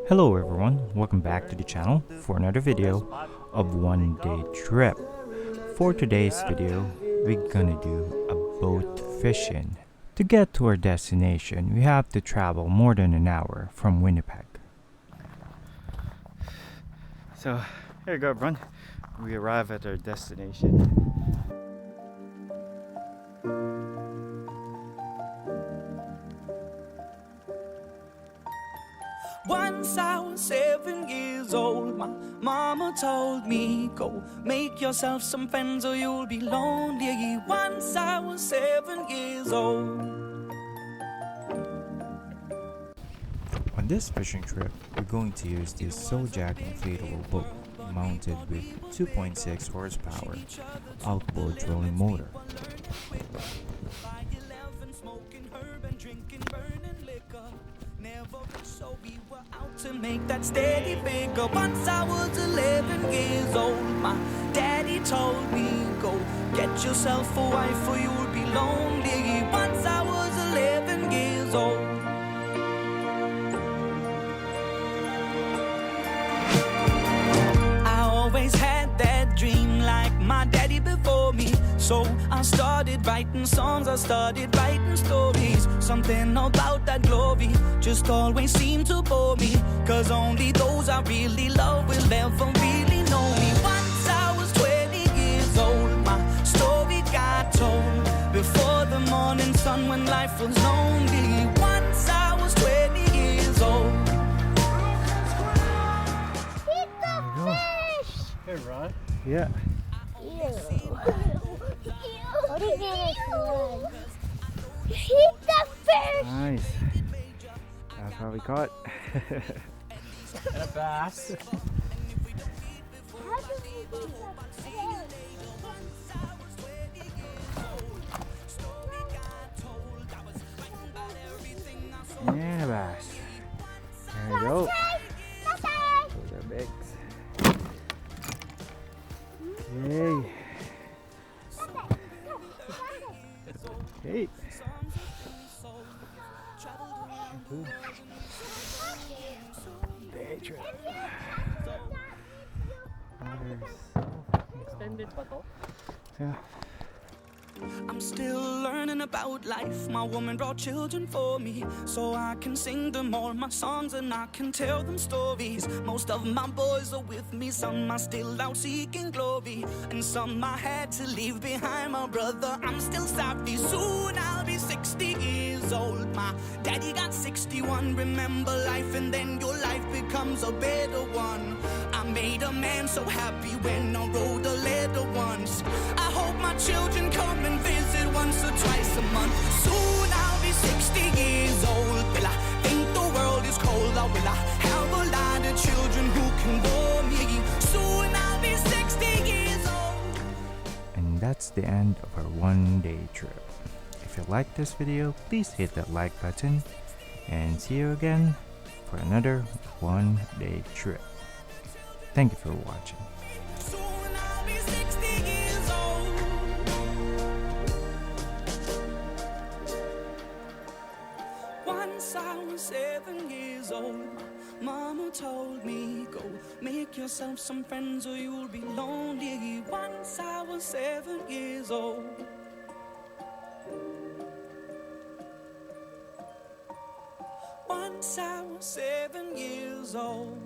Hello everyone, welcome back to the channel for another video of one day trip. For today's video, we're gonna do a boat fishing. To get to our destination, we have to travel more than an hour from Winnipeg. So here you go everyone, we arrive at our destination. Once I was 7 years old, my mama told me, go make yourself some friends or you'll be lonely. Once I was 7 years old. On this fishing trip, we're going to use this Sojak inflatable boat mounted with 2.6 horsepower outboard trolling motor. So we were out to make that steady figure. Once I was 11 years old, my daddy told me, go get yourself a wife or you'll be lonely. Once I was 11 years old. I always had that dream like my daddy before me. So I started writing songs, I started writing stories. Something about that glory just always seemed to bore me, 'cause only those I really love will ever really know me. Once I was 20 years old, my story got told before the morning sun when life was lonely. Once I was 20 years old. Hit the fish! Hey Rod. Yeah. What are you gonna do? Hit the fish! Nice. That's how we caught. And a bass. How do we do that? And a bass. There you go. Those are bigs. Yay. Hey. Day trip. Extended pa to? Yeah. I'm still learning about life. My woman brought children for me, so I can sing them all my songs and I can tell them stories. Most of my boys are with me, some are still out seeking glory, and some I had to leave behind. My brother, I'm still sorry. Soon I'll be 60 years old. My daddy got 61. Remember life and then your life becomes a better one. I made a man so happy when I wrote a letter once. I hope my children come and visit once or twice a month. Soon I'll be 60 years old. Will I think the world is cold, or will I have a lot of children who can bore me? Soon I'll be 60 years old. And that's the end of our one day trip. If you like this video, please hit that like button and see you again for another one day trip. Thank you for watching. Soon I'll be 60 years old. Once I was 7 years old, mama told me, go make yourself some friends or you'll be lonely. Once I was 7 years old. Once I was 7 years old.